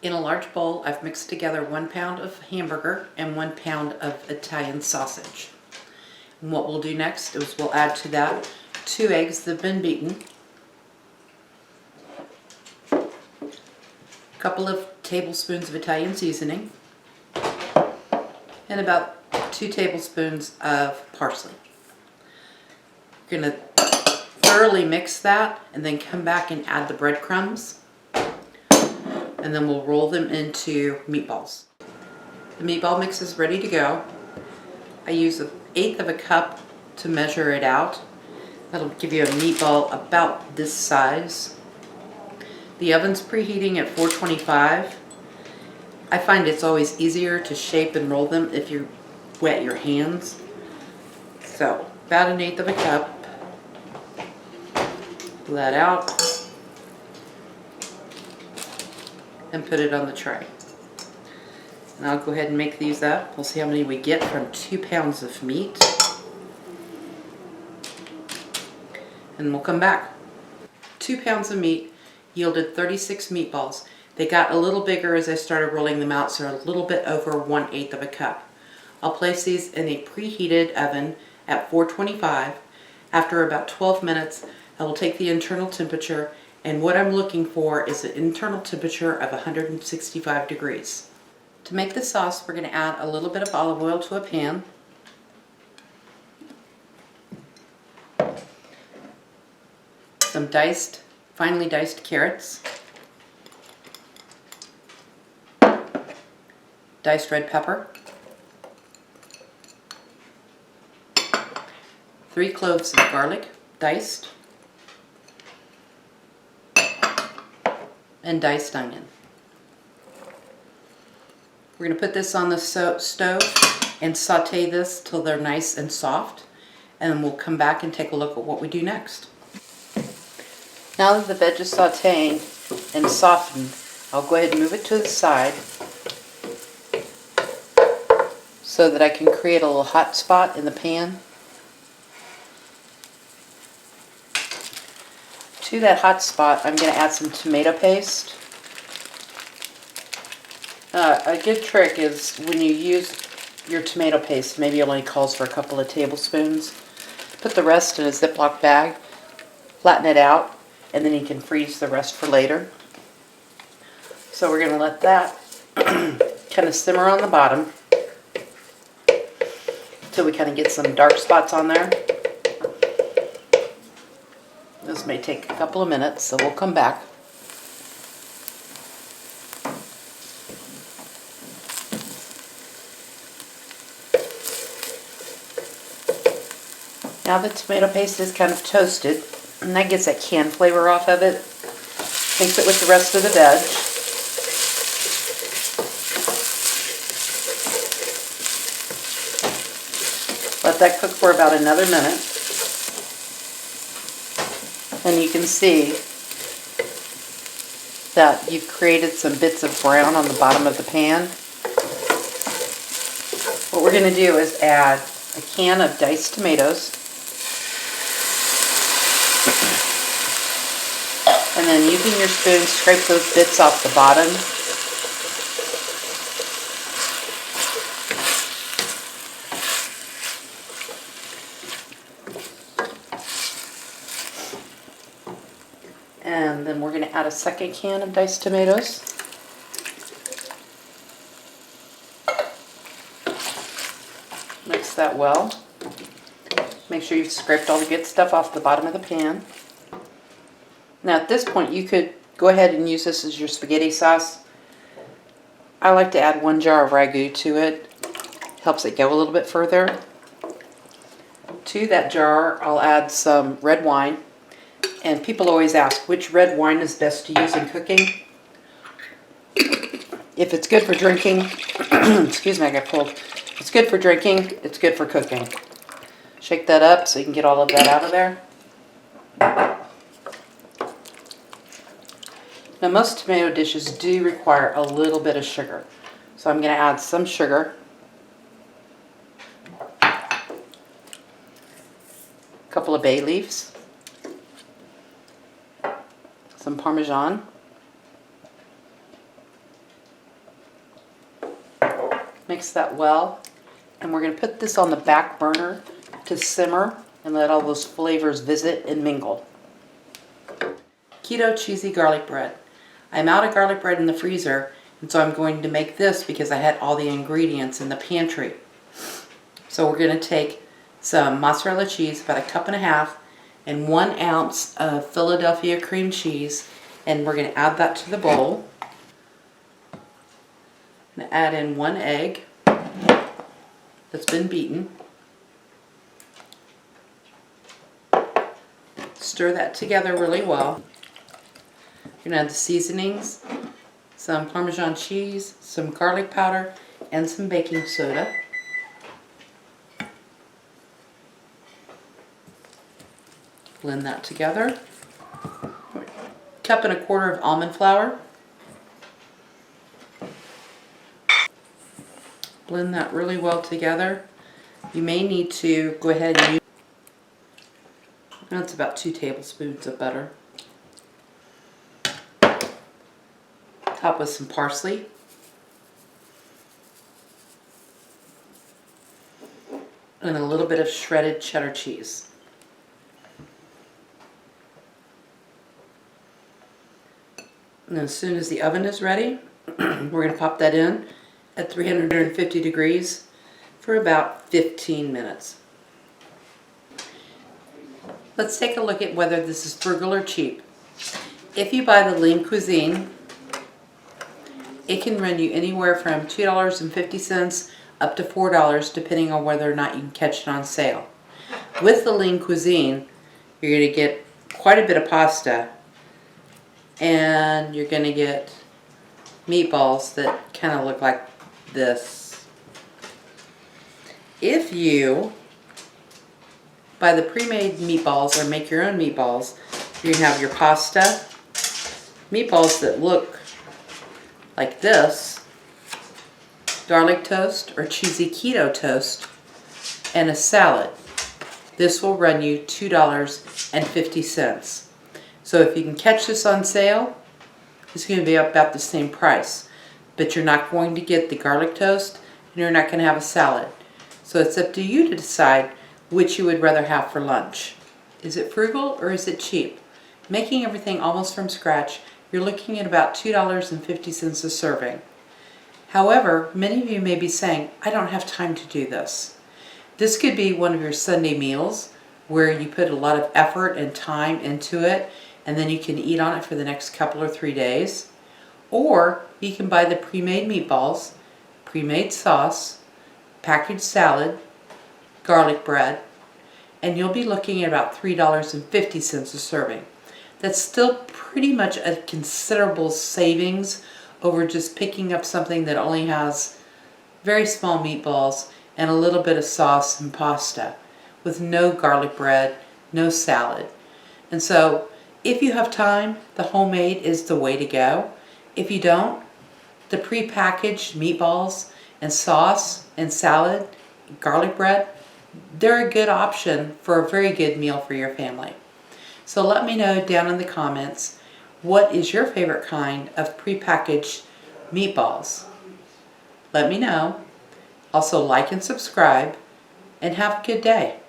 In a large bowl, I've mixed together 1 pound of hamburger and 1 pound of Italian sausage. And what we'll do next is we'll add to that 2 eggs that have been beaten, a couple of tablespoons of Italian seasoning, and about 2 tablespoons of parsley. We're going to thoroughly mix that and then come back and add the breadcrumbs, and then we'll roll them into meatballs. The meatball mix is ready to go. I use 1/8 of a cup to measure it out. That'll give you a meatball about this size. The oven's preheating at 425. I find it's always easier to shape and roll them if you wet your hands. So about 1/8 of a cup. Pull that out and put it on the tray. And I'll go ahead and make these up. We'll see how many we get from 2 pounds of meat. And we'll come back. 2 pounds of meat yielded 36 meatballs. They got a little bigger as I started rolling them out, so a little bit over 1/8 of a cup. I'll place these in a preheated oven at 425. After about 12 minutes, I will take the internal temperature, and what I'm looking for is an internal temperature of 165 degrees. To make the sauce, we're going to add a little bit of olive oil to a pan. Some finely diced carrots. Diced red pepper. 3 cloves of garlic, diced. And diced onion. We're going to put this on the stove and saute this till they're nice and soft, and then we'll come back and take a look at what we do next. Now that the veg is sauteing and softened, I'll go ahead and move it to the side so that I can create a little hot spot in the pan. To that hot spot, I'm going to add some tomato paste. A good trick is when you use your tomato paste, maybe it only calls for a couple of tablespoons. Put the rest in a Ziploc bag, flatten it out, and then you can freeze the rest for later. So we're going to let that kind of simmer on the bottom until we kind of get some dark spots on there. This may take a couple of minutes, so we'll come back. Now the tomato paste is kind of toasted, and that gets that canned flavor off of it. Mix it with the rest of the veg. Let that cook for about another minute. And you can see that you've created some bits of brown on the bottom of the pan. What we're going to do is add a can of diced tomatoes. And then using your spoon, scrape those bits off the bottom. And then we're going to add a second can of diced tomatoes. Mix that well. Make sure you've scraped all the good stuff off the bottom of the pan. Now at this point you could go ahead and use this as your spaghetti sauce. I like to add 1 jar of ragu to it. Helps it go a little bit further. To that jar I'll add some red wine. And people always ask which red wine is best to use in cooking. If it's good for drinking, excuse me, I got cold. If it's good for drinking, it's good for cooking. Shake that up so you can get all of that out of there. Now most tomato dishes do require a little bit of sugar. So I'm going to add some sugar. A couple of bay leaves. Some Parmesan. Mix that well. And we're going to put this on the back burner to simmer and let all those flavors visit and mingle. Keto cheesy garlic bread. I'm out of garlic bread in the freezer, and so I'm going to make this because I had all the ingredients in the pantry. So we're going to take some mozzarella cheese, about 1.5 cups, and 1 ounce of Philadelphia cream cheese, and we're going to add that to the bowl. I'm going to add in 1 egg that's been beaten. Stir that together really well. You're going to add the seasonings, some Parmesan cheese, some garlic powder, and some baking soda. Blend that together. 1.25 cups of almond flour. Blend that really well together. You may need to go ahead and use, that's about 2 tablespoons of butter. Top with some parsley. And a little bit of shredded cheddar cheese. And as soon as the oven is ready, we're going to pop that in at 350 degrees for about 15 minutes. Let's take a look at whether this is frugal or cheap. If you buy the lean cuisine, it can run you anywhere from $2.50 up to $4, depending on whether or not you can catch it on sale. With the lean cuisine, you're going to get quite a bit of pasta, and you're going to get meatballs that kind of look like this. If you buy the pre-made meatballs or make your own meatballs, you have your pasta, meatballs that look like this, garlic toast or cheesy keto toast, and a salad. This will run you $2.50. So if you can catch this on sale, it's going to be about the same price. But you're not going to get the garlic toast, and you're not going to have a salad. So it's up to you to decide which you would rather have for lunch. Is it frugal or is it cheap? Making everything almost from scratch, you're looking at about $2.50 a serving. However, many of you may be saying, I don't have time to do this. This could be one of your Sunday meals where you put a lot of effort and time into it, and then you can eat on it for the next couple or 3 days. Or you can buy the pre-made meatballs, pre-made sauce, packaged salad, garlic bread, and you'll be looking at about $3.50 a serving. That's still pretty much a considerable savings over just picking up something that only has very small meatballs and a little bit of sauce and pasta with no garlic bread, no salad. And so if you have time, the homemade is the way to go. If you don't, the pre-packaged meatballs and sauce and salad, garlic bread, they're a good option for a very good meal for your family. So let me know down in the comments, what is your favorite kind of pre-packaged meatballs? Let me know. Also like and subscribe, and have a good day.